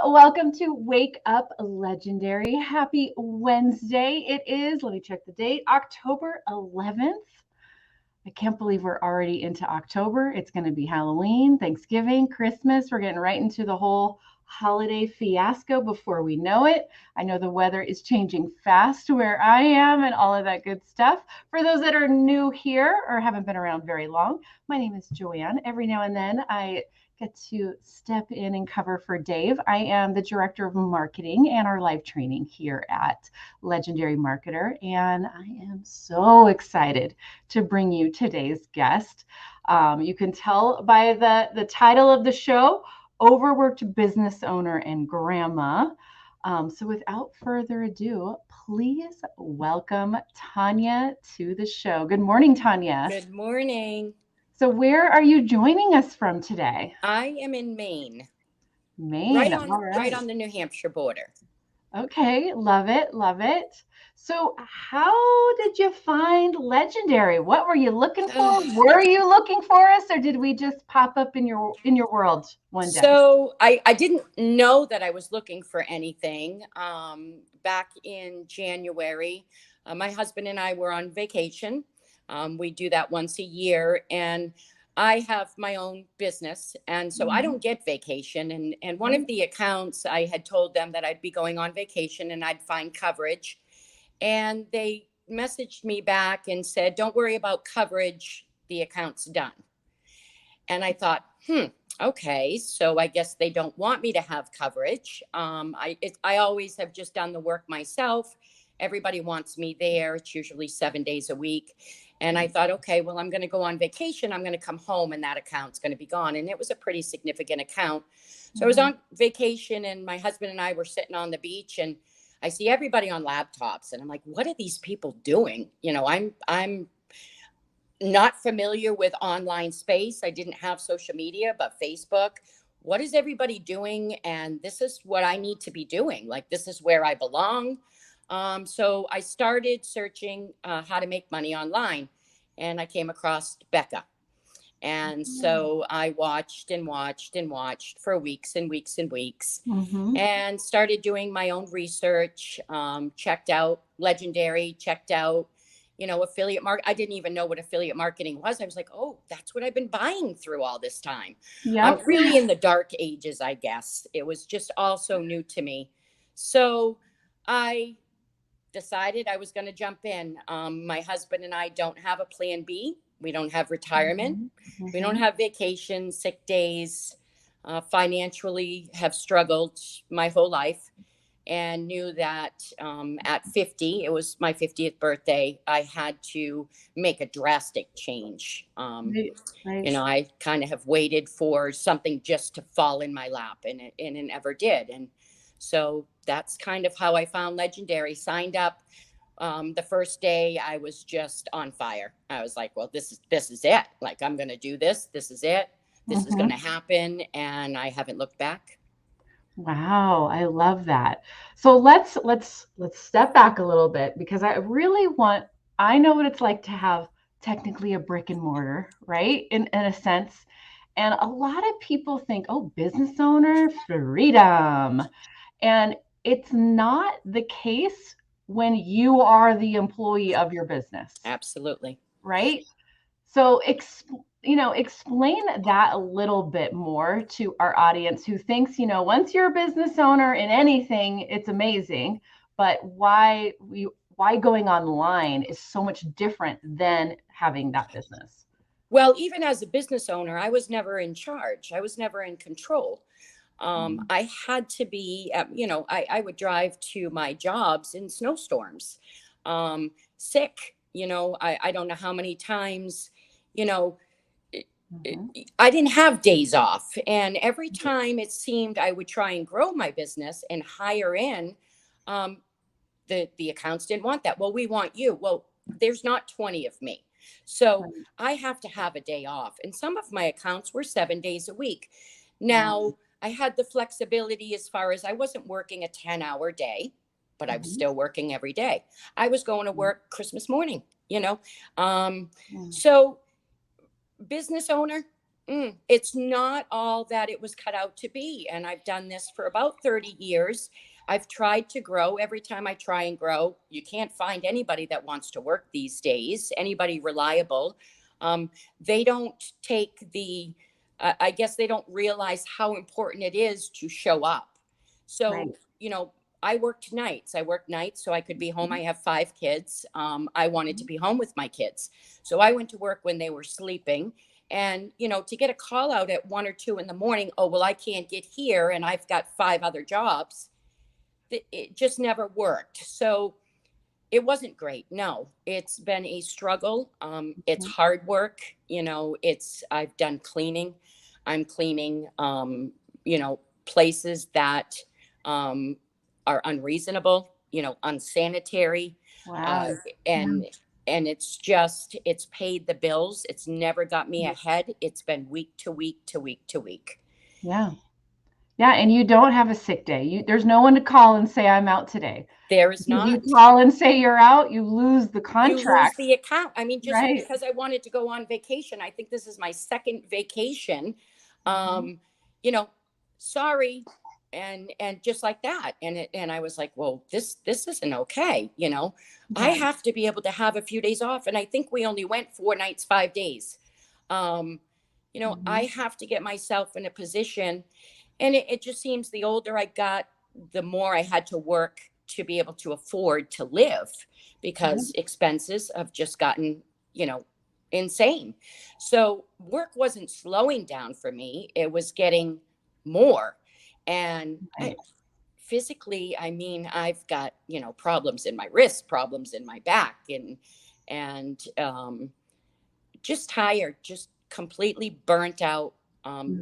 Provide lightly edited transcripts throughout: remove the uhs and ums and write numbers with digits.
Welcome to Wake Up Legendary. Happy Wednesday. It is, let me check the date, October 11th. I can't believe we're already into October. It's going to be Halloween, Thanksgiving, Christmas. We're getting right into the whole holiday fiasco before we know it. I know the weather is changing fast where I am and all of that good stuff. For those that are new here or haven't been around very long, my name is Joanne. Every now and then I get to step in and cover for Dave. I am the director of marketing and our live training here at Legendary Marketer, and I am so excited to bring you today's guest. You can tell by the title of the show, Overworked Business Owner and Grandma. So without further ado, please welcome Tanya to the show. Good morning, Tanya. Good morning. So where are you joining us from today? I am in Maine. Maine. Right on the New Hampshire border. Okay, love it, love it. So how did you find Legendary? What were you looking for? Were you looking for us, or did we just pop up in your world one day? So I didn't know that I was looking for anything. Back in January, my husband and I were on vacation. We do that once a year, and I have my own business, and so I don't get vacation. And one of the accounts, I had told them that I'd be going on vacation and I'd find coverage. And they messaged me back and said, don't worry about coverage. The account's done. And I thought, okay, so I guess they don't want me to have coverage. I always have just done the work myself. Everybody wants me there. It's usually 7 days a week. And I thought, okay, well, I'm going to go on vacation. I'm going to come home and that account's going to be gone. And it was a pretty significant account. So I was on vacation and my husband and I were sitting on the beach and I see everybody on laptops and I'm like, what are these people doing? You know, I'm not familiar with online space. I didn't have social media, but Facebook. What is everybody doing? And this is what I need to be doing. Like, this is where I belong. So I started searching how to make money online, and I came across Becca. And so I watched and watched and watched for weeks and weeks and weeks, and started doing my own research, checked out Legendary, checked out, affiliate market. I didn't even know what affiliate marketing was. I was like, oh, that's what I've been buying through all this time. I'm really in the dark ages, I guess. It was just all so new to me. So I decided I was going to jump in. My husband and I don't have a plan B. We don't have retirement. We don't have vacation, sick days. Financially have struggled my whole life, and knew that at 50, it was my 50th birthday, I had to make a drastic change. I kind of have waited for something just to fall in my lap, and it never did. And so that's kind of how I found Legendary. Signed up. The first day I was just on fire. I was like, well, this is it. Like, I'm going to do this. This is it. This is going to happen. And I haven't looked back. Wow, I love that. So let's step back a little bit, because I know what it's like to have technically a brick and mortar, right? In a sense. And a lot of people think, oh, business owner, freedom. And it's not the case when you are the employee of your business. Absolutely. Right? So explain that a little bit more to our audience who thinks, once you're a business owner in anything, it's amazing, but why going online is so much different than having that business. Well, even as a business owner, I was never in charge. I was never in control. I had to be, I would drive to my jobs in snowstorms, sick, I don't know how many times, I didn't have days off. And every time it seemed I would try and grow my business and hire in, the accounts didn't want that. Well, we want you. Well, there's not 20 of me. So I have to have a day off. And some of my accounts were 7 days a week. Now, I had the flexibility as far as I wasn't working a 10-hour day, but I was still working every day. I was going to work Christmas morning, So business owner, It's not all that it was cut out to be. And I've done this for about 30 years. I've tried to grow. Every time I try and grow, you can't find anybody that wants to work these days, anybody reliable. They don't take I guess they don't realize how important it is to show up. Right. So, I worked nights. I worked nights so I could be home. I have 5 kids. I wanted to be home with my kids. So I went to work when they were sleeping. And, to get a call out at 1 or 2 in the morning, oh, well, I can't get here and I've got 5 other jobs. It just never worked. So it wasn't great. No, it's been a struggle. It's hard work. I've done cleaning. I'm cleaning, places that are unreasonable, unsanitary. Wow. And it's paid the bills. It's never got me ahead. It's been week to week to week to week. Yeah. Yeah. And you don't have a sick day. There's no one to call and say, I'm out today. There is If not. you call and say you're out, you lose the You contract. lose the account. I mean, just Right. because I wanted to go on vacation, I think this is my second vacation. Sorry. And just like that. And I was like, well, this isn't okay. I have to be able to have a few days off. And I think we only went 4 nights, 5 days. I have to get myself in a position. And it just seems the older I got, the more I had to work to be able to afford to live, because expenses have just gotten, insane. So work wasn't slowing down for me. It was getting more. And physically, I mean, I've got, problems in my wrist, problems in my back, and just tired, just completely burnt out.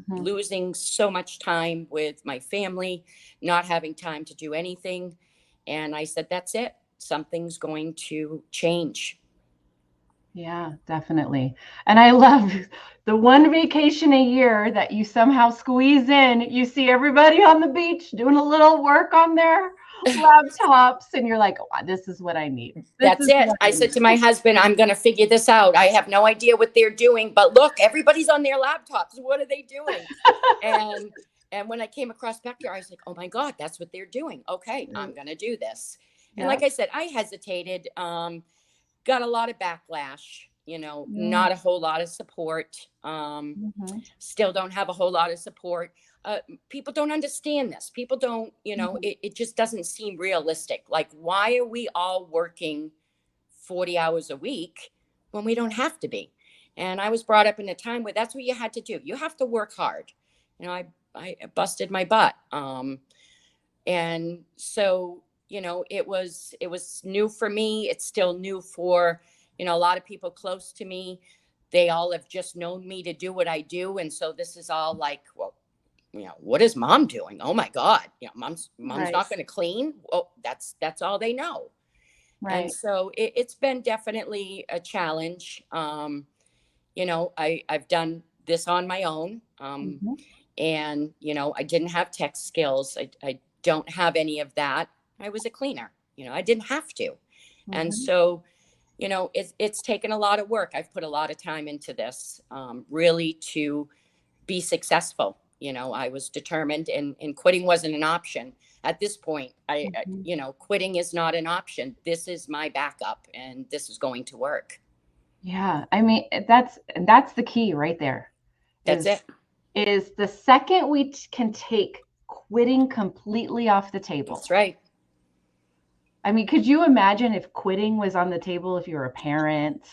Losing so much time with my family, not having time to do anything. And I said, that's it. Something's going to change. Yeah, definitely. And I love the one vacation a year that you somehow squeeze in. You see everybody on the beach doing a little work on their laptops, and you're like, oh, this is what I need. That's it. I said to my husband, I'm going to figure this out. I have no idea what they're doing, but look, everybody's on their laptops. What are they doing? And when I came across Vector, I was like, oh my God, that's what they're doing. Okay, I'm going to do this. And like I said, I hesitated, got a lot of backlash, not a whole lot of support. Still don't have a whole lot of support. People don't understand this. People don't, it just doesn't seem realistic. Like, why are we all working 40 hours a week when we don't have to be? And I was brought up in a time where that's what you had to do. You have to work hard. I busted my butt. And so, it was new for me. It's still new for, a lot of people close to me. They all have just known me to do what I do. And so this is all like, well, what is mom doing? Oh my God. Mom's not going to clean. Oh, that's all they know. Right. And so it's been definitely a challenge. I've done this on my own. And, I didn't have tech skills. I don't have any of that. I was a cleaner, I didn't have to. And so, it's taken a lot of work. I've put a lot of time into this, really to be successful. I was determined, and quitting wasn't an option at this point. Quitting is not an option. This is my backup, and this is going to work. Yeah. I mean, that's the key right there. That's it. Is the second we can take quitting completely off the table. That's right. I mean, could you imagine if quitting was on the table if you're a parent,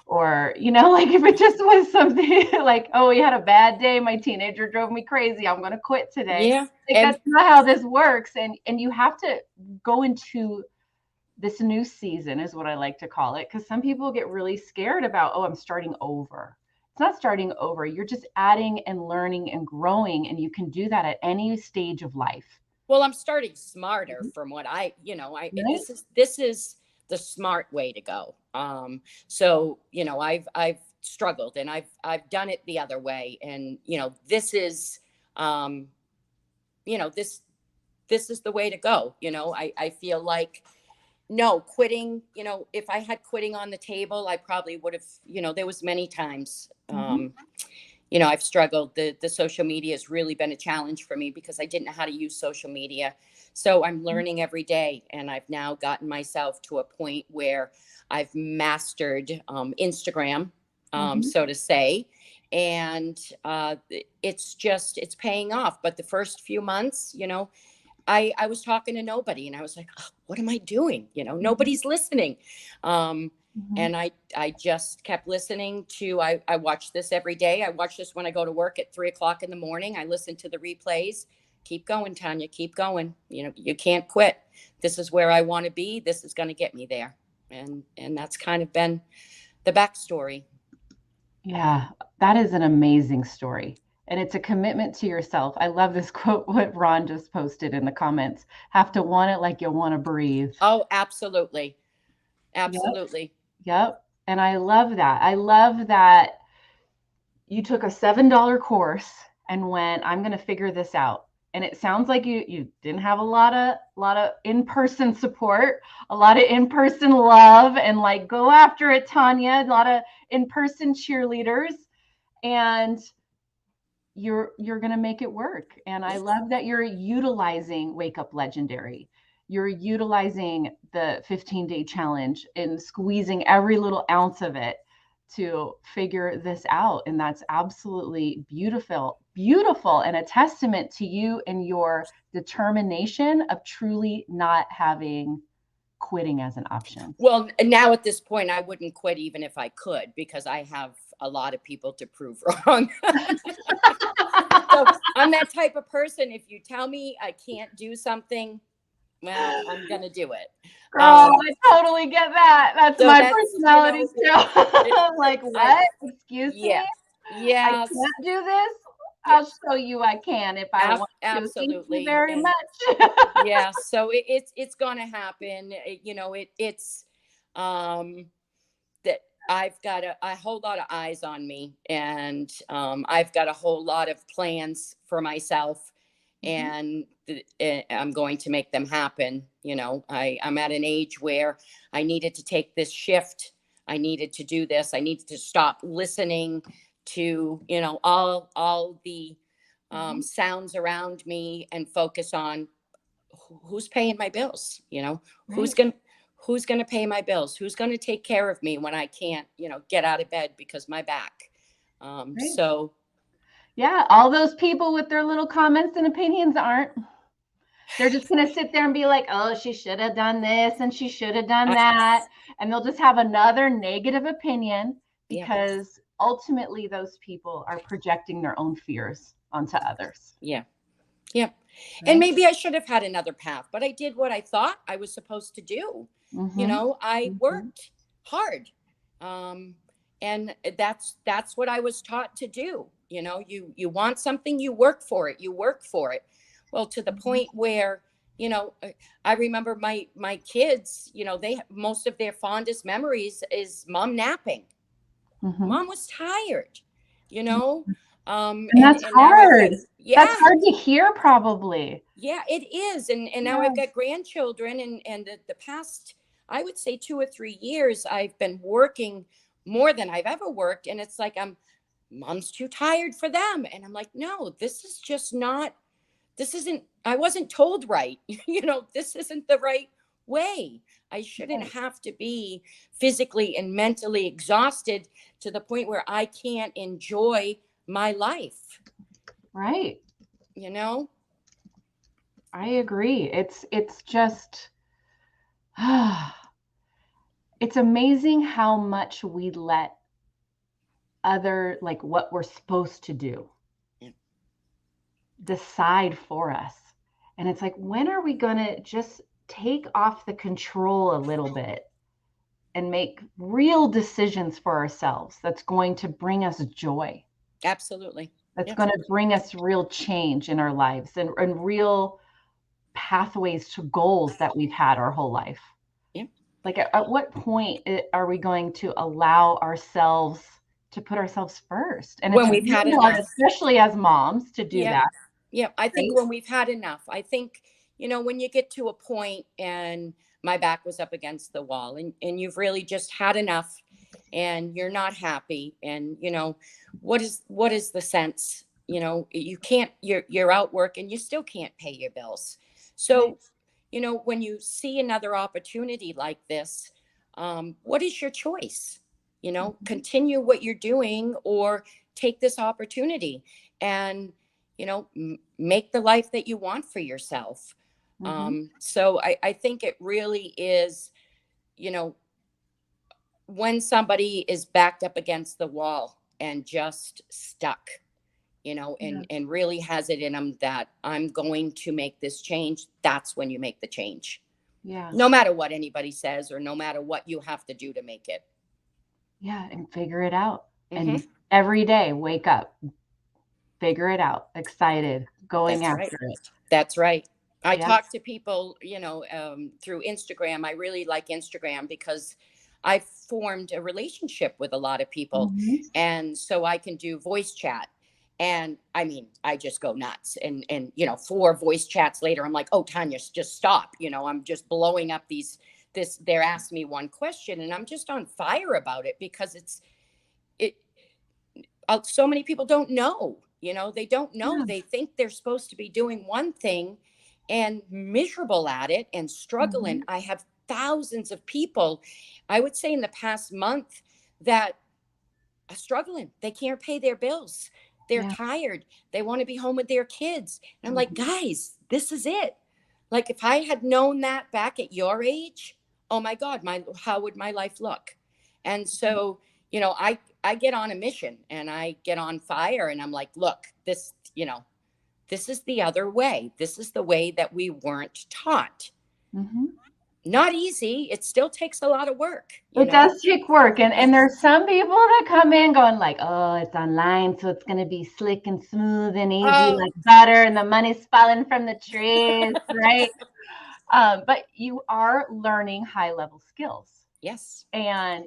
or, like if it just was something like, oh, we had a bad day, my teenager drove me crazy, I'm going to quit today. Yeah. That's not how this works. And you have to go into this new season, is what I like to call it, because some people get really scared about, oh, I'm starting over. It's not starting over. You're just adding and learning and growing, and you can do that at any stage of life. Well, I'm starting smarter from what this is the smart way to go. So, I've struggled, and I've done it the other way. And, this is, this is the way to go. I feel like, no, quitting, if I had quitting on the table, I probably would have, there was many times, I've struggled. The social media has really been a challenge for me because I didn't know how to use social media. So I'm learning every day, and I've now gotten myself to a point where I've mastered Instagram, so to say. And it's paying off. But the first few months, I was talking to nobody, and I was like, oh, what am I doing? Nobody's listening. And I just kept listening to, I watch this every day. I watch this when I go to work at 3 o'clock in the morning. I listen to the replays. Keep going, Tanya, keep going. You can't quit. This is where I want to be. This is going to get me there. And that's kind of been the backstory. Yeah, that is an amazing story. And it's a commitment to yourself. I love this quote, what Ron just posted in the comments. Have to want it like you want to breathe. Oh, absolutely. Absolutely. Yep. And I love that. I love that you took a $7 course and went, I'm going to figure this out. And it sounds like you didn't have a lot of in-person support, a lot of in-person love, and like, go after it, Tanya, a lot of in-person cheerleaders, and you're going to make it work. And I love that you're utilizing Wake Up Legendary. You're utilizing the 15-day challenge and squeezing every little ounce of it to figure this out. And that's absolutely beautiful, and a testament to you and your determination of truly not having quitting as an option. Well, now at this point, I wouldn't quit even if I could, because I have a lot of people to prove wrong. So I'm that type of person. If you tell me I can't do something, well, I'm going to do it. Girl, I totally get that. That's so my personality too. Like, what? Excuse me? Yeah. I can't do this? I'll show you I can if I want to. Absolutely. Thank you very much. Yeah. So it's going to happen. It's that I've got a whole lot of eyes on me, and I've got a whole lot of plans for myself. And I'm going to make them happen. I'm at an age where I needed to take this shift. I needed to do this. I needed to stop listening to, all the sounds around me and focus on who's paying my bills, who's going to pay my bills, who's going to take care of me when I can't, get out of bed because my back. So yeah, all those people with their little comments and opinions aren't. They're just going to sit there and be like, oh, she should have done this and she should have done that. And they'll just have another negative opinion because ultimately those people are projecting their own fears onto others. Yeah. Yeah. Right? And maybe I should have had another path, but I did what I thought I was supposed to do. I worked hard. And that's what I was taught to do. You want something, you work for it. Well, to the point where, I remember my kids, most of their fondest memories is mom napping. Mom was tired, and that's hard. That's hard to hear, probably. Yeah, it is. And now I've got grandchildren, and the past, I would say 2 or 3 years, I've been working more than I've ever worked. And it's like, mom's too tired for them. And I'm like, no, this isn't, I wasn't told right. This isn't the right way. I shouldn't have to be physically and mentally exhausted to the point where I can't enjoy my life. Right. I agree. It's just, it's amazing how much we let what we're supposed to do decide for us. And it's like, when are we going to just take off the control a little bit and make real decisions for ourselves that's going to bring us joy? Absolutely. That's going to bring us real change in our lives and real pathways to goals that we've had our whole life. Yeah. Like, at what point are we going to allow ourselves to put ourselves first? And when we've had enough, especially as moms, to do that. Yeah. I think when we've had enough, I think, when you get to a point, and my back was up against the wall, and you've really just had enough, and you're not happy, and what is the sense? You can't, you're out work and you still can't pay your bills. Right. So when you see another opportunity like this, what is your choice? Mhm. Continue what you're doing, or take this opportunity and make the life that you want for yourself. Mhm. So I think it really is, you know when somebody is backed up against the wall and just stuck, Yeah. and really has it in them that I'm going to make this change, that's when you make the change. Yeah. No matter what anybody says, or no matter what you have to do to make it. Yeah. And figure it out. Hmm. And every day, wake up, figure it out, excited, going That's right. after it. That's right. I Yeah. talk to people, through Instagram. I really like Instagram because I've formed a relationship with a lot of people. Mhm. And so I can do voice chat. And I mean, I just go nuts. And 4 voice chats later, I'm like, oh, Tanya, just stop. I'm just blowing up they're asking me one question and I'm just on fire about it, because it, so many people don't know. They don't know. Yeah. They think they're supposed to be doing one thing and miserable at it and struggling. Mhm. I have thousands of people, I would say in the past month, that are struggling. They can't pay their bills. They're Yeah. tired. They want to be home with their kids. And I'm like, Mhm. guys, this is it. Like, if I had known that back at your age, oh my God, how would my life look? And so, I get on a mission and I get on fire and I'm like, look, this is the other way. This is the way that we weren't taught. Mhm. Not easy. It still takes a lot of work. It does take work, and there's some people that come in going like, "Oh, it's online, so it's gonna be slick and smooth and easy Oh, like butter, and the money's falling from the trees," right? But you are learning high level skills, yes. and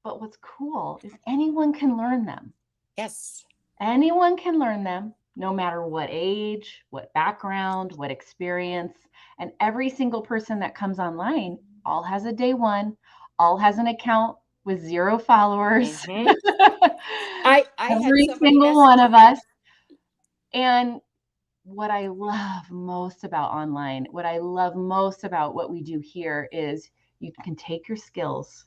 but what's cool is anyone can learn them. Yes. Anyone can learn them, no matter what age, what background, what experience. And every single person that comes online all has a day one, all has an account with 0 followers. Hmm. I had Every somebody single one message of me. us. And what I love most about online, what I love most about what we do here is you can take your skills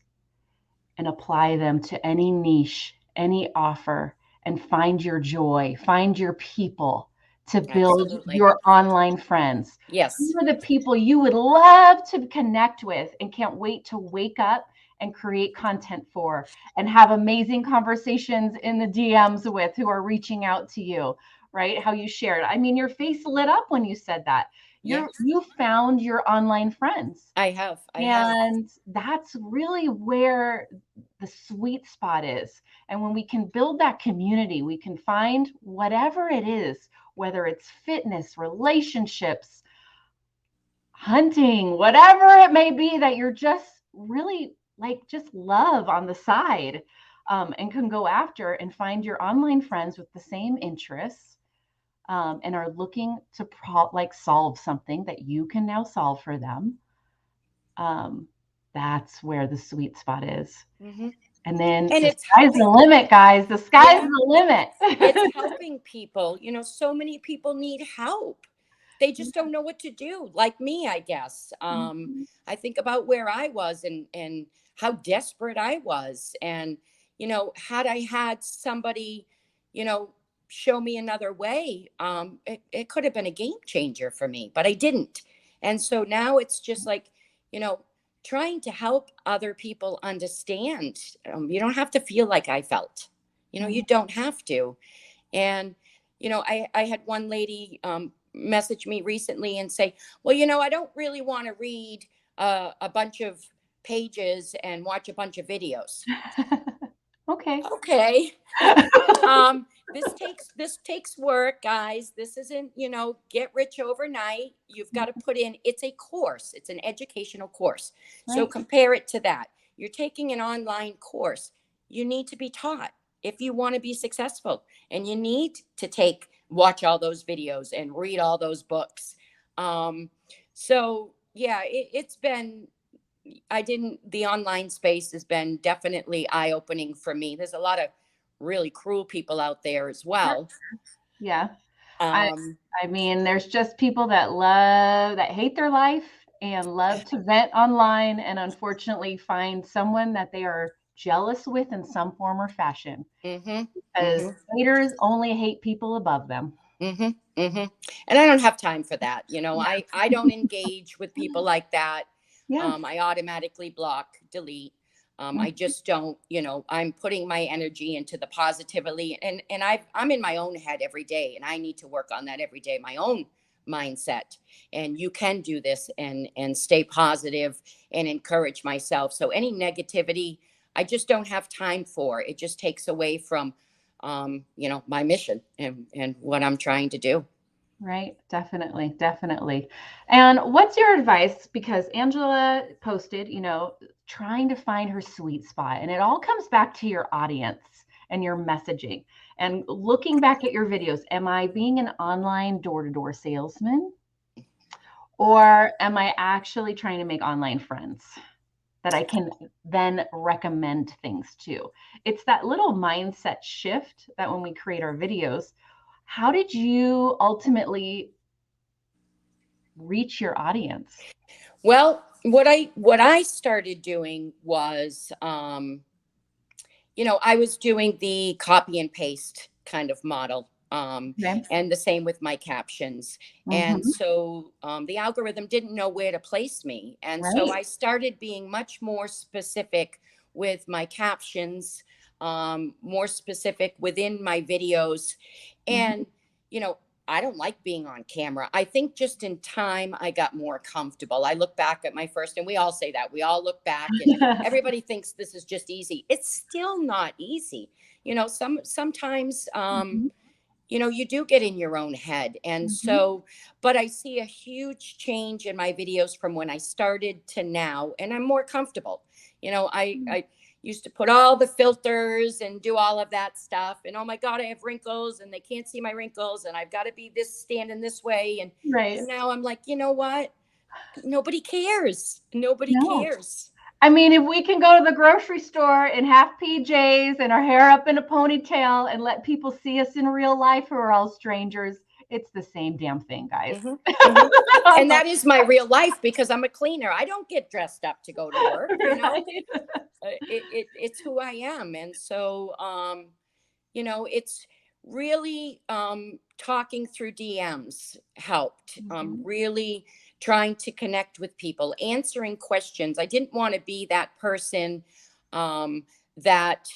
and apply them to any niche, any offer, and find your joy, find your people to build Absolutely. your online friends. Who Yes. are the people you would love to connect with and can't wait to wake up and create content for and have amazing conversations in the DMs with, who are reaching out to you, right? How you shared. I mean, your face lit up when you said that. Yes. You found your online friends. I have. I have. And that's really where the sweet spot is. And when we can build that community, we can find whatever it is, whether it's fitness, relationships, hunting, whatever it may be that you're just really like just love on the side, and can go after and find your online friends with the same interests, and are looking to like solve something that you can now solve for them. um, that's where the sweet spot is. Hmm. And then And the it's sky's the helping. limit, guys. The sky's Yeah. the limit. It's helping people. So many people need help. They just Yeah. don't know what to do. Like me, I guess. Mhm. I think about where I was, and how desperate I was. And, had I had somebody, you know, show me another way, it could have been a game changer for me, but I didn't. And so now it's just like, you know, trying to help other people understand. You don't have to feel like I felt. You Mhm. don't have to. And, I had one lady message me recently and say, well, I don't really want to read a bunch of pages and watch a bunch of videos. Okay. Okay. This takes work, guys. This isn't, get rich overnight. You've got to put in, it's a course. It's an educational course. So Right. compare it to that. You're taking an online course. You need to be taught if you want to be successful, and you need to watch all those videos and read all those books. So yeah, it's been the online space has been definitely eye-opening for me. There's a lot of really cruel people out there as well. Yeah. I Um, I mean, there's just people that hate their life and love to vent online and unfortunately find someone that they are jealous with in some form or fashion. mhm, Because mhm, haters only hate people above them. mhm, mhm. And I don't have time for that. Yeah. I don't engage with people like that. Yeah. I automatically block, delete. I Mhm. just don't, I'm putting my energy into the positivity, and I'm in my own head every day, and I need to work on that every day, my own mindset. And you can do this and stay positive and encourage myself. So any negativity, I just don't have time for. It just takes away from my mission and what I'm trying to do. Right. Definitely. Definitely. And what's your advice? Because Angela posted, trying to find her sweet spot. And it all comes back to your audience and your messaging. And looking back at your videos, am I being an online door to door salesman? Or am I actually trying to make online friends that I can then recommend things to? It's that little mindset shift that when we create our videos, how did you ultimately reach your audience? Well, what I started doing was, I was doing the copy and paste kind of model. Okay. And the same with my captions. And Mhm. so the algorithm didn't know where to place me. And so Right. I started being much more specific with my captions, more specific within my videos. Mhm. And, you know, I don't like being on camera. I think just in time, I got more comfortable. I look back at my first, and we all say that. We all look back, and everybody thinks this is just easy. It's still not easy. Sometimes, Mhm. you do get in your own head. And Mhm. so, but I see a huge change in my videos from when I started to now, and I'm more comfortable. I used to put all the filters and do all of that stuff. And oh my God, I have wrinkles and they can't see my wrinkles. And I've got to be this standing this way. And Right. now I'm like, you know what? Nobody cares. Nobody No. cares. I mean, if we can go to the grocery store in half PJs and our hair up in a ponytail and let people see us in real life who are all strangers, it's the same damn thing, guys. Hmm. Hmm. And that is my real life because I'm a cleaner. I don't get dressed up to go to work, Right. it's who I am. And so, it's really talking through DMs helped, Mhm. really trying to connect with people, answering questions. I didn't want to be that person that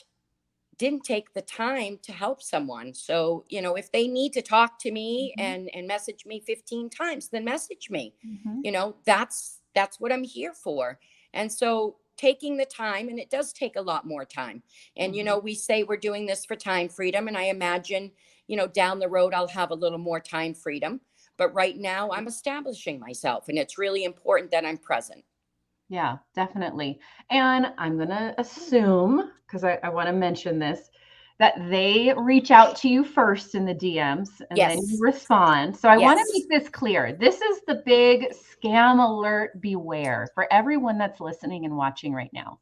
didn't take the time to help someone. So, if they need to talk to me Mhm. and message me 15 times, then message me. Mhm. That's what I'm here for. And so taking the time, and it does take a lot more time. And Mhm. we say we're doing this for time freedom, and I imagine, down the road I'll have a little more time freedom. But right now I'm establishing myself, and it's really important that I'm present. Yeah, definitely. And I'm going to assume, because I want to mention this, that they reach out to you first in the DMs and then you Yes. respond. So I want to Yes. make this clear. This is the big scam alert beware for everyone that's listening and watching right now.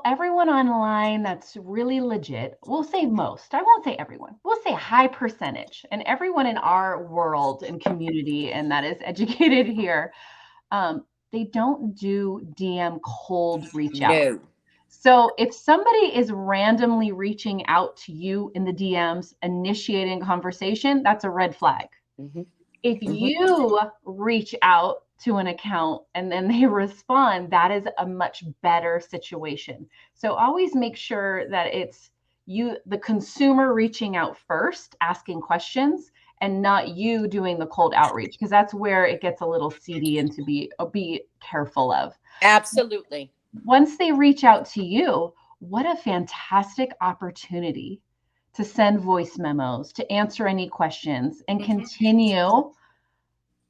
Everyone online that's really legit, we'll say most, I won't say everyone, we'll say high percentage, and everyone in our world and community and that is educated here, they don't do DM cold reach out. No. So if somebody is randomly reaching out to you in the DMs, initiating conversation, that's a red flag. Hmm. If Hmm. you reach out to an account and then they respond, that is a much better situation. So always make sure that it's you, the consumer, reaching out first, asking questions, and not you doing the cold outreach, because that's where it gets a little seedy and to be careful of. Absolutely. Once they reach out to you, what a fantastic opportunity to send voice memos, to answer any questions, and Hmm. continue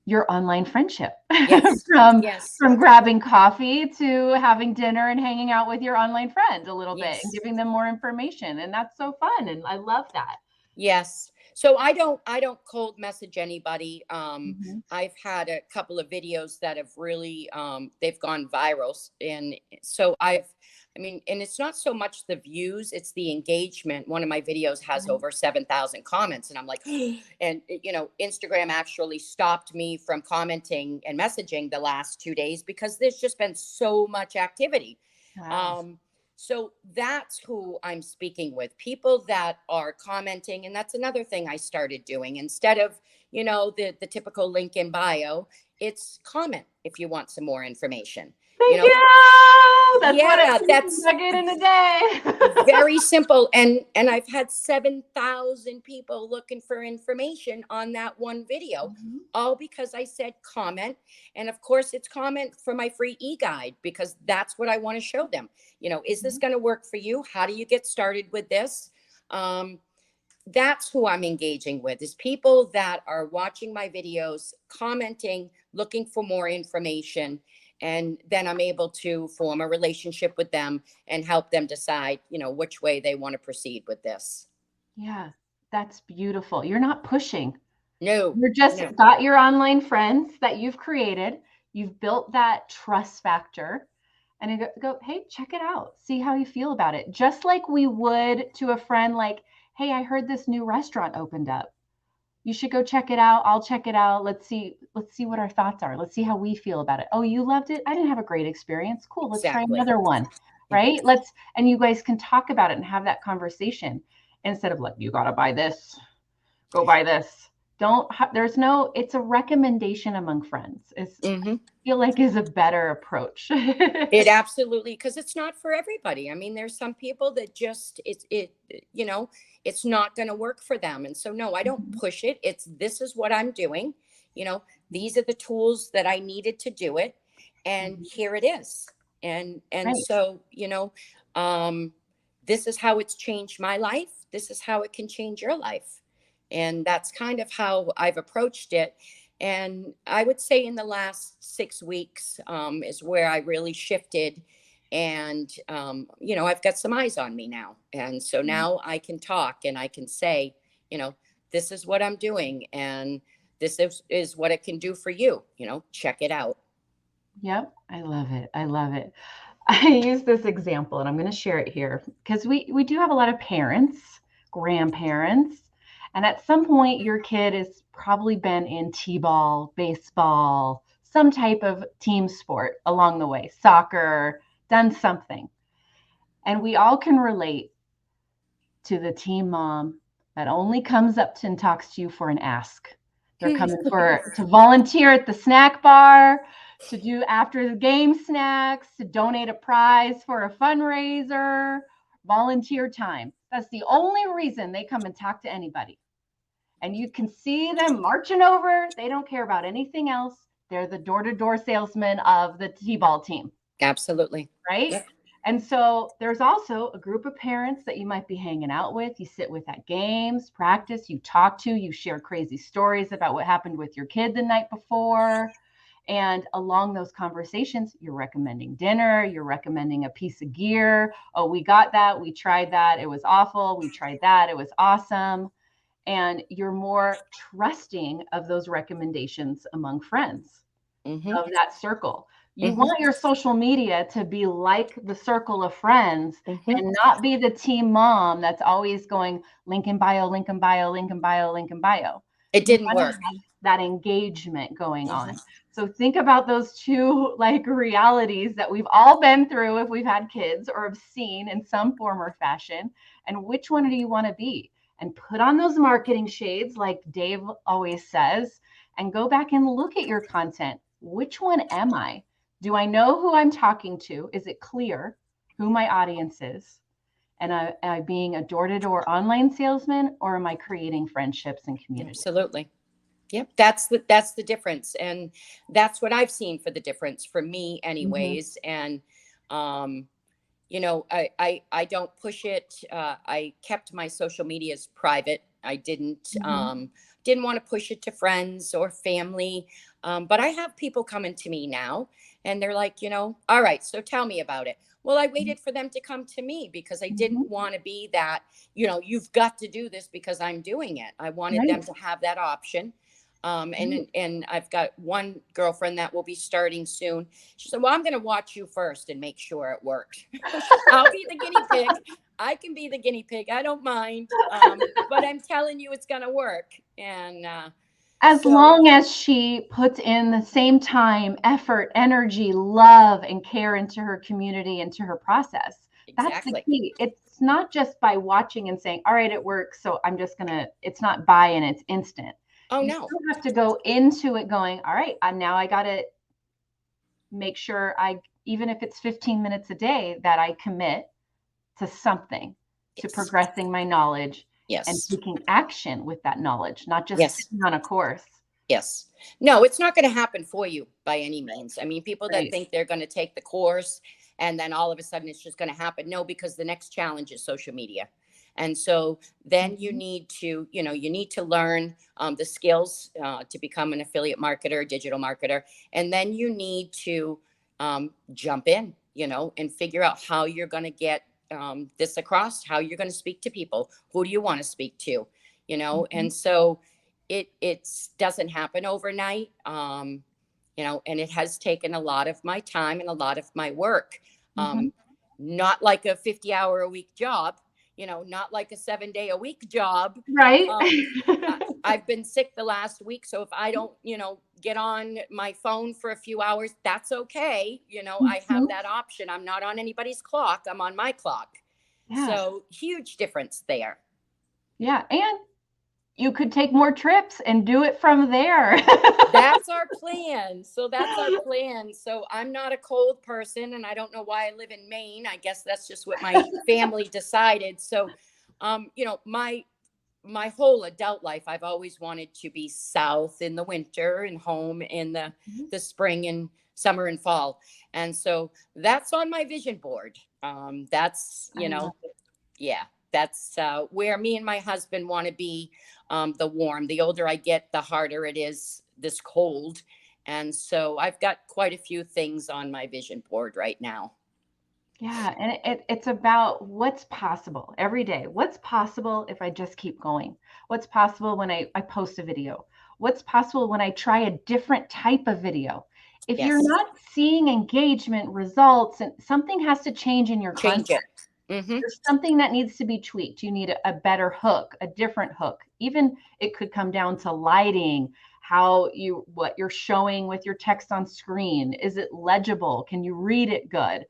your online friendship Yes. from Yes. grabbing coffee to having dinner and hanging out with your online friend a little bit and Yes. giving them more information. And that's so fun. And I love that. Yes. So I don't cold message anybody. Mhm. I've had a couple of videos that have really, they've gone viral. And so I mean, and it's not so much the views, it's the engagement. One of my videos has Right. over 7,000 comments, and I'm like, and Instagram actually stopped me from commenting and messaging the last 2 days because there's just been so much activity. Wow. Um, so that's who I'm speaking with, people that are commenting. And that's another thing I started doing. Instead of, the typical link in bio, it's comment if you want some more information. You Thank know, you. That's what it yeah, takes that's to get in a day. very simple. And I've had 7,000 people looking for information on that one video, Mhm. all because I said comment. And of course it's comment for my free e-guide, because that's what I want to show them. Is this Mhm. going to work for you? How do you get started with this? um, that's who I'm engaging with, is people that are watching my videos, commenting, looking for more information. And then I'm able to form a relationship with them and help them decide, which way they want to proceed with this. Yeah, that's beautiful. You're not pushing. No, You're just no, got your online friends that you've created. You've built that trust factor and you go, hey, check it out. See how you feel about it. Just like we would to a friend, like, hey, I heard this new restaurant opened up. You should go check it out. I'll check it out. Let's see what our thoughts are. Let's see how we feel about it. Oh, you loved it? I didn't have a great experience. Cool. Let's try exactly. another one. Yeah. Right? And you guys can talk about it and have that conversation instead of like, you got to buy this, go buy this. Don't, there's no, it's a recommendation among friends. I Hmm. feel like is a better approach. It absolutely, because it's not for everybody. I mean, there's some people that just it's not going to work for them. And so no, I don't Mhm. push it. It's, this is what I'm doing. You know, these are the tools that I needed to do it, and Mhm. here it is. And Right. so, um this is how it's changed my life. This is how it can change your life. And that's kind of how I've approached it. And I would say in the last 6 weeks, is where I really shifted. And, I've got some eyes on me now. And so Yeah. now I can talk and I can say, you know, this is what I'm doing. And this is what it can do for you. Check it out. Yep. I love it. I love it. I use this example and I'm going to share it here because we do have a lot of parents, grandparents, and at some point your kid has probably been in t-ball, baseball, some type of team sport along the way, soccer, done something. And we all can relate to the team mom that only comes up to and talks to you for an ask. They're coming for to volunteer at the snack bar, to do after the game snacks, to donate a prize for a fundraiser, volunteer time. That's the only reason they come and talk to anybody. And you can see them marching over. They don't care about anything else. They're the door-to-door salesman of the T-ball team, Absolutely. right? Yep. And so there's also a group of parents that you might be hanging out with. You sit with at games, practice, you talk to, you share crazy stories about what happened with your kid the night before. And along those conversations, you're recommending dinner, you're recommending a piece of gear. Oh, we got that, we tried that, it was awful. We tried that, it was awesome. And you're more trusting of those recommendations among friends Hmm. of that circle. You Hmm. want your social media to be like the circle of friends Hmm. and not be the team mom that's always going link in bio, link in bio, link in bio, link in bio. It You didn't want to work. have that engagement going on. Hmm. So think about those two like realities that we've all been through if we've had kids or have seen in some form or fashion. And which one do you want to be? And put on those marketing shades, like Dave always says, and go back and look at your content. Which one am I? Do I know who I'm talking to? Is it clear who my audience is? And am I being a door to door online salesman, or am I creating friendships and community? Absolutely. Yep, that's the difference, and that's what I've seen for the difference for me, Mm-hmm. anyways. And um, I don't push it. I kept my social medias private. I Mm-hmm. didn't want to push it to friends or family. But I have people coming to me now, and they're like, all right, so tell me about it. Well, I waited for them to come to me because I didn't want to be that, you've got to do this because I'm doing it. I wanted them to have that option. And I've got one girlfriend that will be starting soon. She said, well, I'm going to watch you first and make sure it works. I'll be the guinea pig. I can be the guinea pig. I don't mind. But I'm telling you, it's going to work. And as long as she puts in the same time, effort, energy, love, and care into her community, into her process. That's the key. It's not just by watching and saying, all right, it works, so I'm just going to, it's not buy and it's instant. Oh, you no. still have to go into it going, all right, now I got to make sure even if it's 15 minutes a day, that I commit to something, to progressing my knowledge. Yes. And taking action with that knowledge, not just sitting on a course. Yes. No, it's not going to happen for you by any means. I mean, people that think they're going to take the course and then all of a sudden it's just going to happen. No, because the next challenge is social media. And so then you need to, you need to learn the skills to become an affiliate marketer, digital marketer. And then you need to jump in, and figure out how you're going to get this across, how you're going to speak to people. Who do you want to speak to? And so it doesn't happen overnight. And it has taken a lot of my time and a lot of my work. Not like a 50-hour-a-week job, not like a 7-day-a-week job. Right. I've been sick the last week. So if I don't, get on my phone for a few hours, that's okay. I have that option. I'm not on anybody's clock. I'm on my clock. Yeah. So huge difference there. Yeah. And you could take more trips and do it from there. That's our plan. So I'm not a cold person, and I don't know why I live in Maine. I guess that's just what my family decided. So, my whole adult life, I've always wanted to be south in the winter and home in the spring and summer and fall. And so that's on my vision board. That's, that's where me and my husband want to be. The warm. The older I get, the harder it is this cold. And so I've got quite a few things on my vision board right now. Yeah. And it's about what's possible every day. What's possible if I just keep going? What's possible when I post a video? What's possible when I try a different type of video? If you're not seeing engagement results, and something has to change in your content. There's something that needs to be tweaked. You need a better hook, a different hook. Even it could come down to lighting, what you're showing with your text on screen. Is it legible? Can you read it good?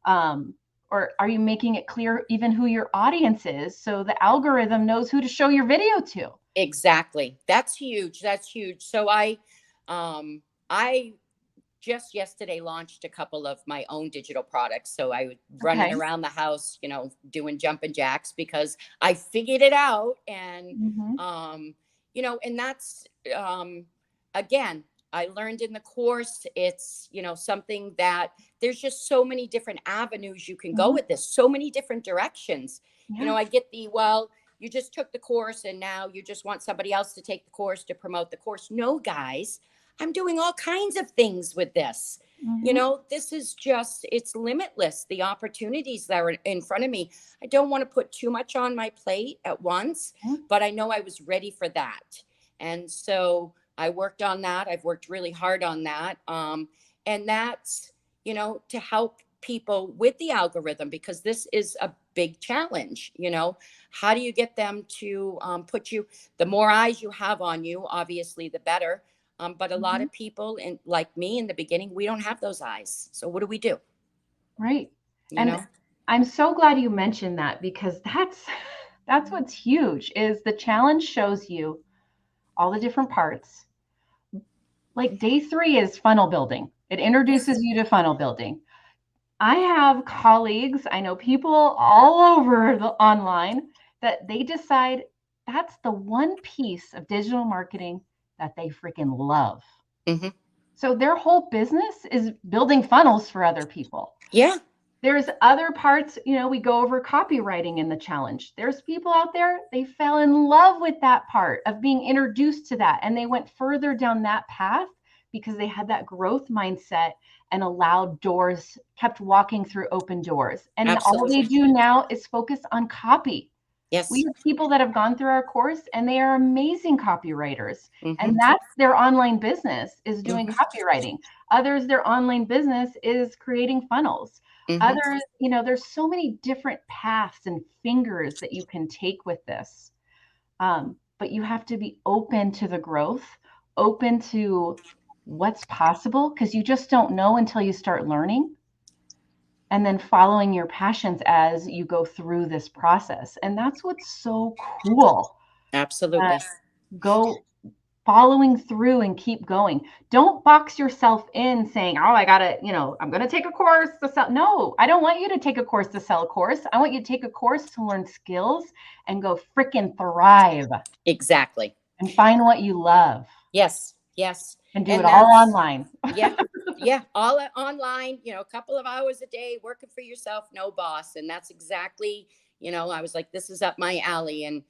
Or are you making it clear even who your audience is, so the algorithm knows who to show your video to? Exactly. That's huge. So I just yesterday launched a couple of my own digital products. So I was running around the house, doing jumping jacks because I figured it out. And, and that's, again, I learned in the course, it's, something that there's just so many different avenues you can go with this, so many different directions. I get you just took the course and now you just want somebody else to take the course to promote the course. No, guys, I'm doing all kinds of things with this. This is it's limitless. The opportunities that are in front of me. I don't want to put too much on my plate at once, but I know I was ready for that. And so I worked on that. I've worked really hard on that. And that's, to help people with the algorithm, because this is a big challenge. How do you get them to put you, the more eyes you have on you, obviously, the better. But a lot of people, like me in the beginning, we don't have those eyes. So what do we do? Right. I'm so glad you mentioned that, because that's what's huge is the challenge shows you all the different parts. Like day 3 is funnel building. It introduces you to funnel building. I have colleagues, I know people all over the online that they decide that's the one piece of digital marketing that they freaking love. So their whole business is building funnels for other people. Yeah. There's other parts, we go over copywriting in the challenge. There's people out there, they fell in love with that part of being introduced to that. And they went further down that path because they had that growth mindset and allowed doors, kept walking through open doors. And all they Absolutely. do now is focus on copy. Yes. We have people that have gone through our course and they are amazing copywriters. And Mm-hmm. that's their online business, is doing Mm-hmm. copywriting. Others, their online business is creating funnels. Mm-hmm. Others, there's so many different paths and fingers that you can take with this. But you have to be open to the growth, open to what's possible, because you just don't know until you start learning. And then following your passions as you go through this process. And that's what's so cool. Absolutely. Go following through and keep going. Don't box yourself in saying, oh, I gotta, I'm gonna take a course to sell. No, I don't want you to take a course to sell a course. I want you to take a course to learn skills and go freaking thrive. Exactly. And find what you love. Yes. Yes. And do it all online. Yeah. Yeah. All online, a couple of hours a day working for yourself, no boss. And that's exactly, I was like, this is up my alley. And,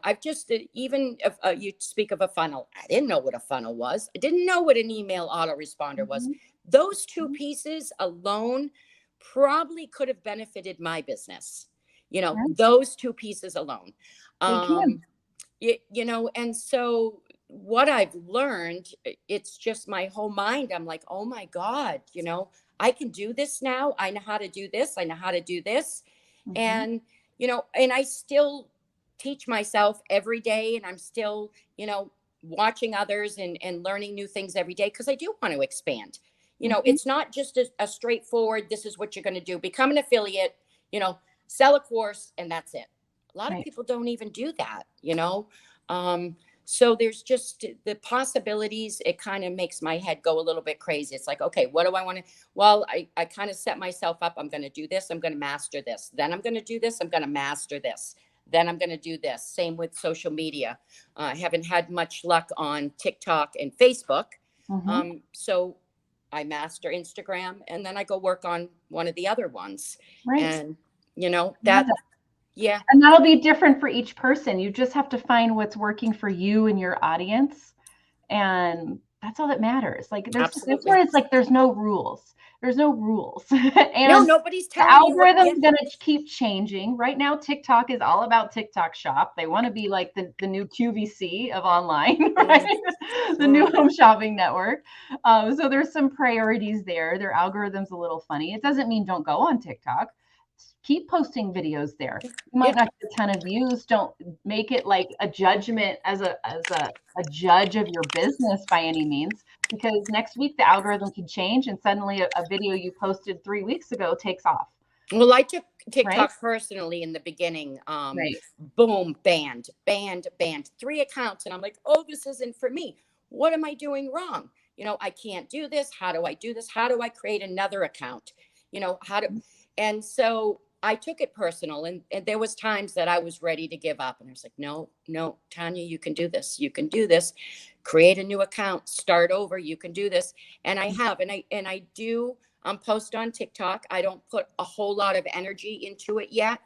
I've just, even if you speak of a funnel, I didn't know what a funnel was. I didn't know what an email autoresponder was. Those two pieces alone probably could have benefited my business. Those two pieces alone. And so what I've learned, it's just my whole mind. I'm like, oh my God, I can do this now. I know how to do this. I know how to do this. And, and I still teach myself every day. And I'm still, watching others and learning new things every day, because I do want to expand. It's not just a straightforward, this is what you're going to do, become an affiliate, sell a course, and that's it. A lot of people don't even do that, so there's just the possibilities. It kind of makes my head go a little bit crazy. It's like, okay, what do I want to, well, I kind of set myself up. I'm going to do this. I'm going to master this. Then I'm going to do this. I'm going to master this. Then I'm going to do this. Same with social media. I haven't had much luck on TikTok and Facebook. So I master Instagram, and then I go work on one of the other ones. Right. And, that. Yeah. And that'll be different for each person. You just have to find what's working for you and your audience. And that's all that matters. Like that's where it's like there's no rules. There's no rules. And no, nobody's telling the algorithm's gonna keep changing. Right now, TikTok is all about TikTok shop. They want to be like the new QVC of online, right? The new home shopping network. So there's some priorities there. Their algorithm's a little funny. It doesn't mean don't go on TikTok. Keep posting videos there. You might not get a ton of views. Don't make it like a judgment as a judge of your business by any means, because next week the algorithm could change and suddenly a video you posted 3 weeks ago takes off. Well, I took TikTok personally in the beginning. Boom, banned 3 accounts. And I'm like, oh, this isn't for me. What am I doing wrong? I can't do this. How do I do this? How do I create another account? And so I took it personal, and there was times that I was ready to give up, and I was like, no, Tanya, you can do this. You can do this. Create a new account, start over. You can do this. And I have, and I do post on TikTok. I don't put a whole lot of energy into it yet.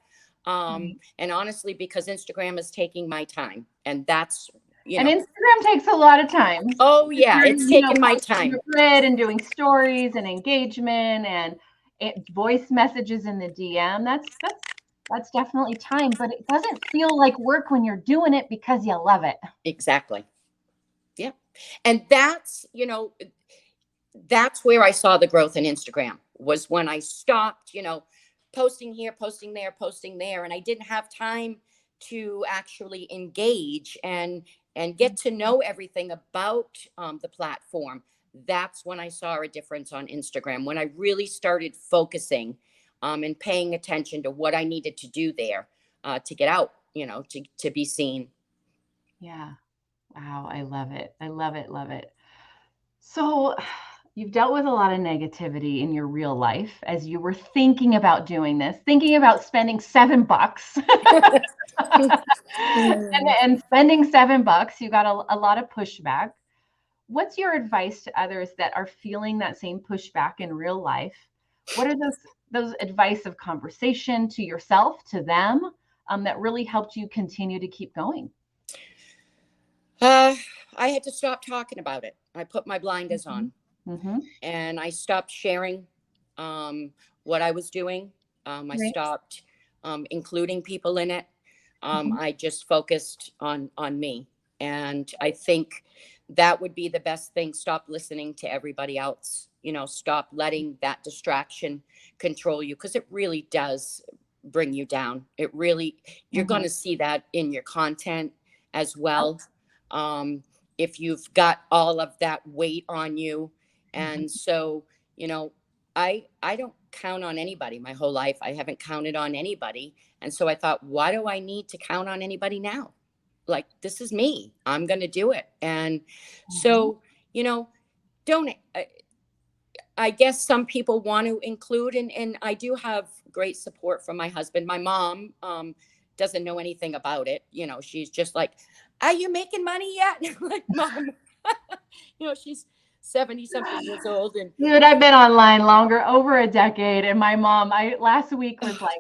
And honestly, because Instagram is taking my time, and that's, and Instagram takes a lot of time. Oh yeah. It's taking my time. And doing stories and engagement and voice messages in the DM. That's definitely time, but it doesn't feel like work when you're doing it because you love it. Exactly. Yeah. And that's, that's where I saw the growth in Instagram, was when I stopped, posting here, posting there, and I didn't have time to actually engage and get to know everything about the platform. That's when I saw a difference on Instagram, when I really started focusing and paying attention to what I needed to do there to get out, to be seen. Yeah. Wow. I love it. I love it. Love it. So you've dealt with a lot of negativity in your real life as you were thinking about doing this, thinking about spending $7 and spending $7. You got a lot of pushback. What's your advice to others that are feeling that same pushback in real life? What are those advice of conversation to yourself, to them, that really helped you continue to keep going? I had to stop talking about it. I put my blinders on. Mm-hmm. and I stopped sharing what I was doing. I Right. stopped including people in it. Mm-hmm. I just focused on me, and I think that would be the best thing. Stop listening to everybody else. Stop letting that distraction control you, because it really does bring you down. It really, you're Mm-hmm. going to see that in your content as Yep. well. Um, if you've got all of that weight on you, Mm-hmm. and so, you know, I don't count on anybody. My whole life I haven't counted on anybody. And so I thought, why do I need to count on anybody now? Like, this is me. I'm going to do it. And Mm-hmm. so, you know, don't I guess some people want to include, and I do have great support from my husband. My mom doesn't know anything about it. She's just like, are you making money yet? I'm like, Mom, she's 70 something years old. And Dude, I've been online longer, over a decade, and my mom, I last week was like,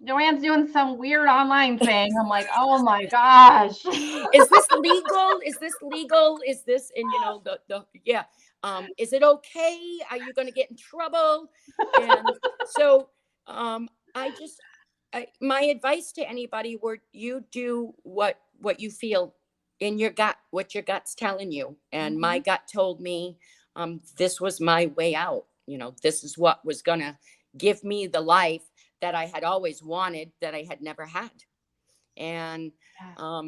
Joanne's doing some weird online thing. I'm like, oh my gosh. is this legal? Is this legal? Is this, and yeah. Is it okay? Are you going to get in trouble? And so, I just, my advice to anybody were, you do what you feel in your gut, what your gut's telling you. And my Mhm. gut told me, this was my way out. This is what was going to give me the life that I had always wanted, that I had never had. And Yeah.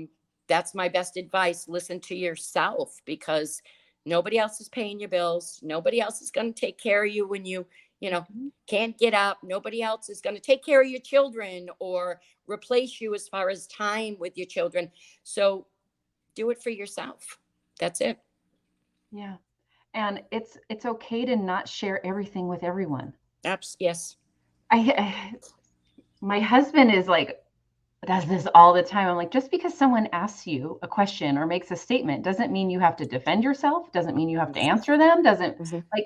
that's my best advice. Listen to yourself, because nobody else is paying your bills. Nobody else is going to take care of you when you Mhm. can't get up. Nobody else is going to take care of your children or replace you as far as time with your children. So do it for yourself. That's it. Yeah. And it's okay to not share everything with everyone. Yes. I my husband is like does this all the time. I'm like, just because someone asks you a question or makes a statement doesn't mean you have to defend yourself, doesn't mean you have to answer them, doesn't Mm-hmm. like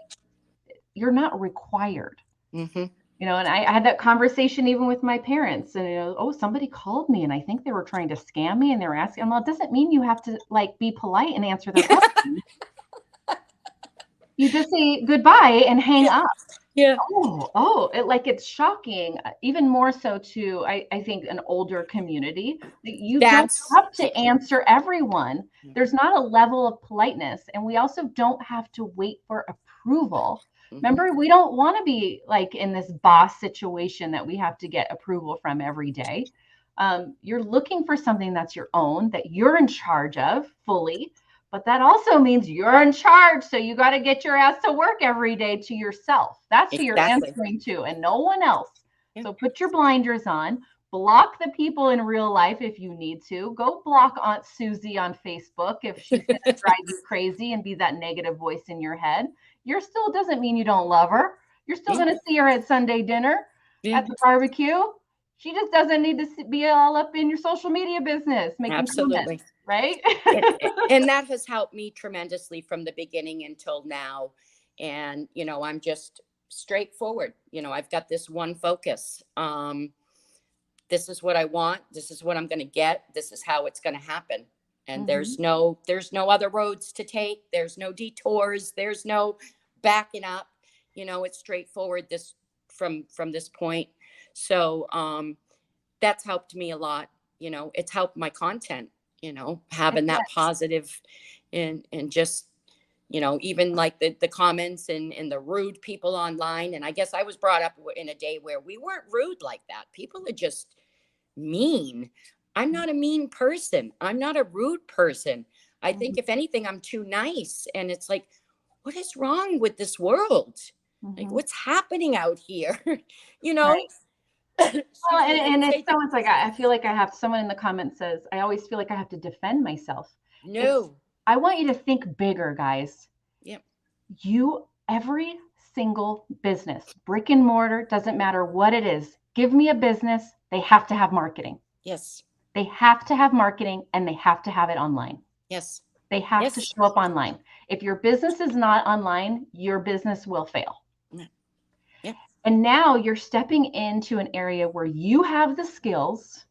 you're not required. Mm-hmm. And I had that conversation even with my parents, and oh, somebody called me and I think they were trying to scam me and they were asking, well, it doesn't mean you have to like be polite and answer their question. You just say goodbye and hang Yeah. up. Yeah. It's shocking, even more so to I think an older community. You don't That's have to answer everyone. There's not a level of politeness, and we also don't have to wait for approval. mm-hmm. Remember, we don't want to be like in this boss situation that we have to get approval from every day. You're looking for something that's your own, that you're in charge of fully. But that also means you're in charge. So you got to get your ass to work every day to yourself. That's who you're Exactly. answering to and no one else. Yeah. So put your blinders on, block the people in real life if you need to. Go block Aunt Susie on Facebook if she's going to drive you crazy and be that negative voice in your head. You're still doesn't mean you don't love her. You're still Yeah. going to see her at Sunday dinner, Yeah. at the barbecue. She just doesn't need to be all up in your social media business making Absolutely. comments, right? And that has helped me tremendously from the beginning until now. And I'm just straightforward. I've got this one focus. This is what I want. This is what I'm going to get. This is how it's going to happen. And Mhm. there's no other roads to take. There's no detours. There's no backing up. It's straightforward from this point. So that's helped me a lot. It's helped my content, having that positive, and just, even like the comments and the rude people online. And I guess I was brought up in a day where we weren't rude like that. People are just mean. I'm not a mean person. I'm not a rude person. I think if anything, I'm too nice. And it's like, what is wrong with this world? Like, Mhm. what's happening out here? you know? Right. Well, Excuse me. and it's so it's like I feel like I have someone in the comments says, I always feel like I have to defend myself. It's No. I want you to think bigger, guys. Yep. Every single business, brick and mortar, doesn't matter what it is. Give me a business, they have to have marketing. Yes. They have to have marketing and they have to have it online. Yes. They have to Yes. show up online. If your business is not online, your business will fail. Yep. And now you're stepping into an area where you have the skills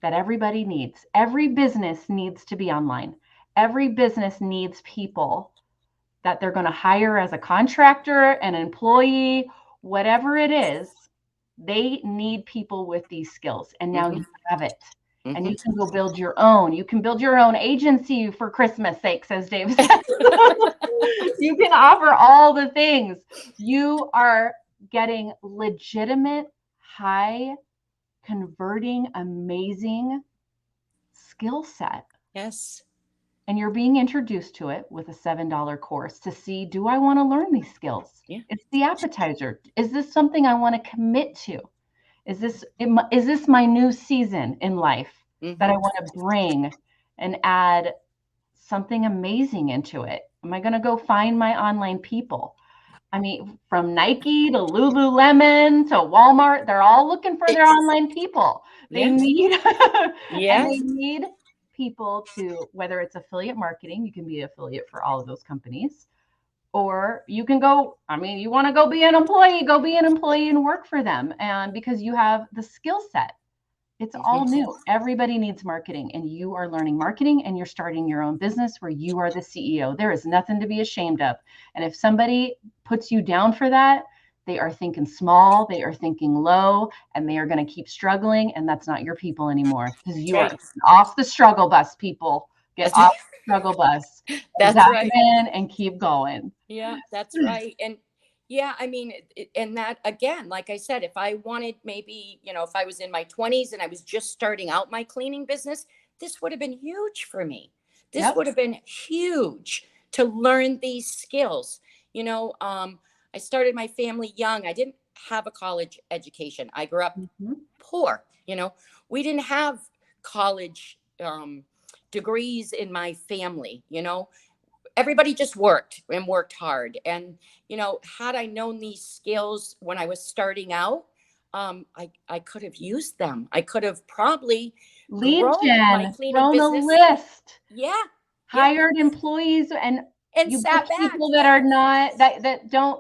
that everybody needs. Every business needs to be online. Every business needs people that they're going to hire as a contractor, an employee, whatever it is, they need people with these skills. And now you have it. And you can go build your own. You can build your own agency for Christmas sake, says Dave. You can offer all the things. You are getting legitimate, high converting, amazing skill set. Yes. And you're being introduced to it with a $7 course to see, do I want to learn these skills? Yeah. It's the appetizer. Is this something I want to commit to? Is this my new season in life that I want to bring and add something amazing into it? Am I going to go find my online people? I mean, from Nike to Lululemon to Walmart, they're all looking for their online people. They need, and they need people to, whether it's affiliate marketing, you can be an affiliate for all of those companies, or you can go, I mean, you want to go be an employee and work for them. And because you have the skill set, it's all new. Everybody needs marketing, and you are learning marketing, and you're starting your own business where you are the CEO. There is nothing to be ashamed of. And if somebody puts you down for that, they are thinking small, they are thinking low, and they are going to keep struggling. And that's not your people anymore, because you are off the struggle bus, people. Get off the struggle bus. That's dive right. in and keep going. Yeah, that's right. And yeah, I mean, and that again, like I said, if I wanted maybe, if I was in my 20s and I was just starting out my cleaning business, this would have been huge for me. This would have been huge to learn these skills. I started my family young. I didn't have a college education. I grew up poor. We didn't have college degrees in my family. Everybody just worked hard. And, had I known these skills when I was starting out, I could have used them. I could have probably grown my cleaning business. A list. Yeah. Hired employees and you sat back. People that are not,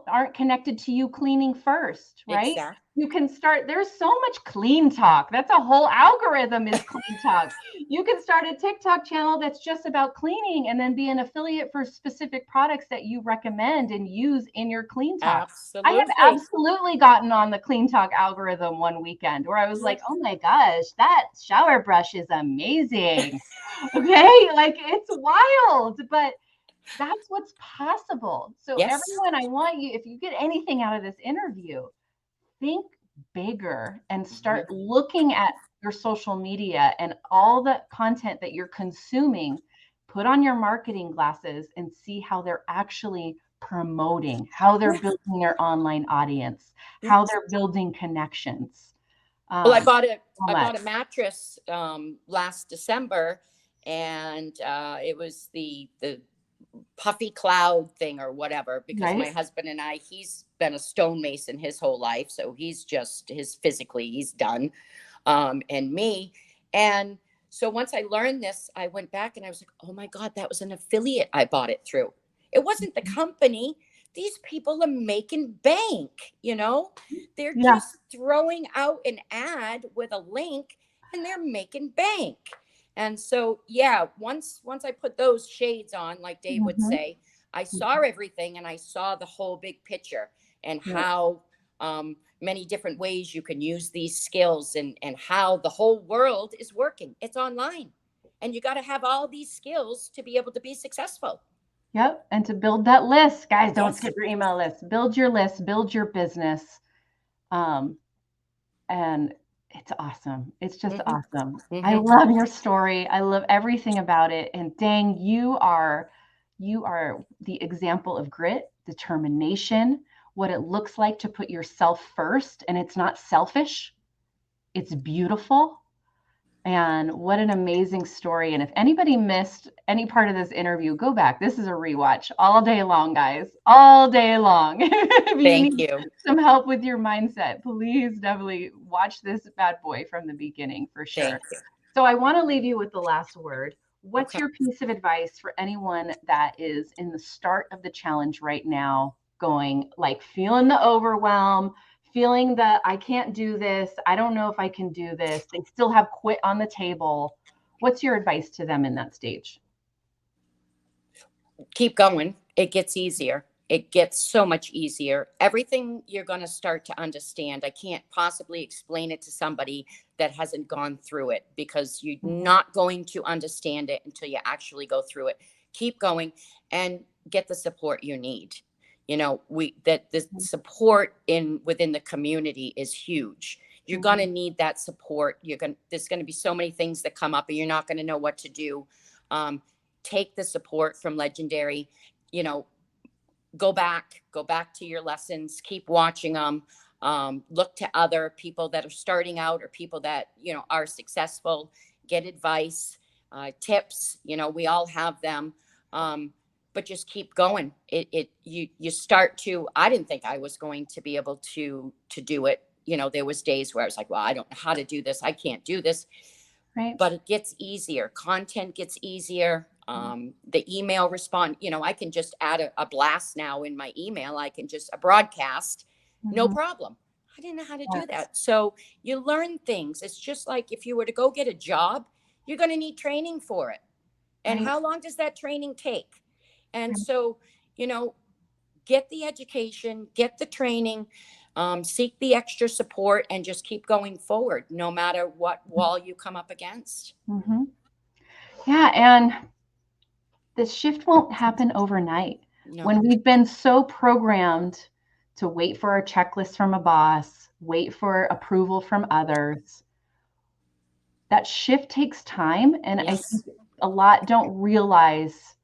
aren't connected to you cleaning first, right? Exactly. You can start, there's so much clean talk. That's a whole algorithm is clean talk. You can start a TikTok channel that's just about cleaning and then be an affiliate for specific products that you recommend and use in your clean talk. Absolutely. I have absolutely gotten on the clean talk algorithm one weekend where I was like, oh my gosh, that shower brush is amazing. Okay. Like it's wild, but that's what's possible. So everyone, I want you, if you get anything out of this interview, think bigger and start looking at your social media and all the content that you're consuming. Put on your marketing glasses and see how they're actually promoting, how they're building their online audience, how they're building connections. Well, I bought a mattress last December, and it was the puffy cloud thing or whatever, because my husband and I, he's been a stonemason his whole life. So he's done. And me. And so once I learned this, I went back and I was like, oh my God, that was an affiliate I bought it through. It wasn't the company. These people are making bank, they're just throwing out an ad with a link and they're making bank. And so, once I put those shades on, like Dave would say, I saw everything and I saw the whole big picture and how many different ways you can use these skills and how the whole world is working. It's online, and you got to have all these skills to be able to be successful. Yep. And to build that list, guys, don't skip your email list. Build your list, build your business. And it's awesome. It's just awesome. I love your story. I love everything about it. And dang, you are the example of grit, determination, what it looks like to put yourself first. And it's not selfish. It's beautiful. And what an amazing story. And if anybody missed any part of this interview, go back. This is a rewatch all day long, guys, all day long. If you need some help with your mindset, please definitely watch this bad boy from the beginning for sure. So I want to leave you with the last word. What's your piece of advice for anyone that is in the start of the challenge right now, going like feeling the overwhelm, feeling that I can't do this, I don't know if I can do this, they still have quit on the table? What's your advice to them in that stage? Keep going. It gets easier. It gets so much easier. Everything you're going to start to understand. I can't possibly explain it to somebody that hasn't gone through it, because you're not going to understand it until you actually go through it. Keep going and get the support you need. You know, the support within the community is huge. You're going to need that support. There's going to be so many things that come up and you're not going to know what to do. Take the support from Legendary. You know, go back to your lessons, keep watching them. Look to other people that are starting out or people that, you know, are successful. Get advice, tips. You know, we all have them. But just keep going. You start to, I didn't think I was going to be able to do it. You know, there was days where I was like, well, I don't know how to do this. I can't do this. Right. But it gets easier. Content gets easier. The email respond, you know, I can just add a blast now in my email. I can just a broadcast, no problem. I didn't know how to do that. So you learn things. It's just like if you were to go get a job, you're going to need training for it. And how long does that training take? And so, you know, get the education, get the training, seek the extra support, and just keep going forward, no matter what wall you come up against. Yeah. And the shift won't happen overnight. No. When we've been so programmed to wait for a checklist from a boss, wait for approval from others, that shift takes time. And I think a lot don't realize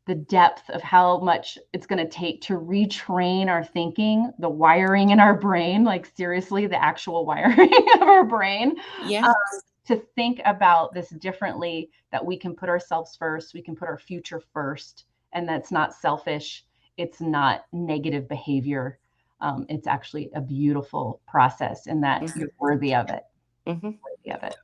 the depth of how much it's going to take to retrain our thinking, the wiring in our brain, like seriously, the actual wiring of our brain, to think about this differently, that we can put ourselves first, we can put our future first, and that's not selfish. It's not negative behavior. It's actually a beautiful process, and that you're worthy of it. Worthy of it.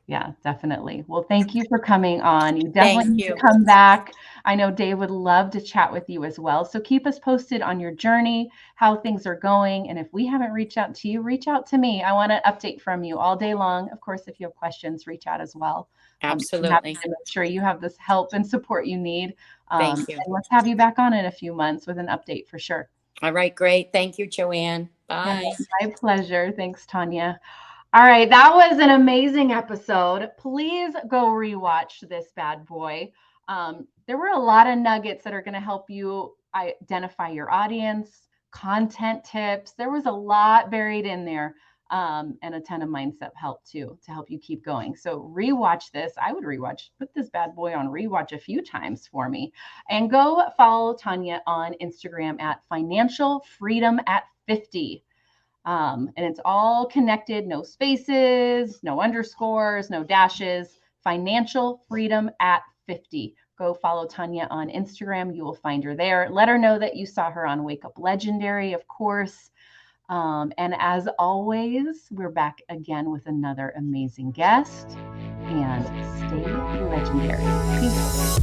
Yeah, definitely. Well, thank you for coming on. You definitely need to come back. I know Dave would love to chat with you as well. So keep us posted on your journey, how things are going. And if we haven't reached out to you, reach out to me. I want an update from you all day long. Of course, if you have questions, reach out as well. Absolutely. I'm happy to make sure you have this help and support you need. Thank you. And let's have you back on in a few months with an update for sure. All right, great. Thank you, Joanne. Bye. My pleasure. Thanks, Tanya. All right, that was an amazing episode. Please go rewatch this bad boy. There were a lot of nuggets that are going to help you identify your audience, content tips. There was a lot buried in there, and a ton of mindset help too, to help you keep going. So rewatch this. I would put this bad boy on rewatch a few times for me. And go follow Tanya on Instagram at Financial Freedom at 50. And it's all connected, no spaces, no underscores, no dashes. Financial Freedom at 50. Go follow Tanya on Instagram. You will find her there. Let her know that you saw her on Wake Up Legendary, of course. And as always, we're back again with another amazing guest. And stay legendary. Peace.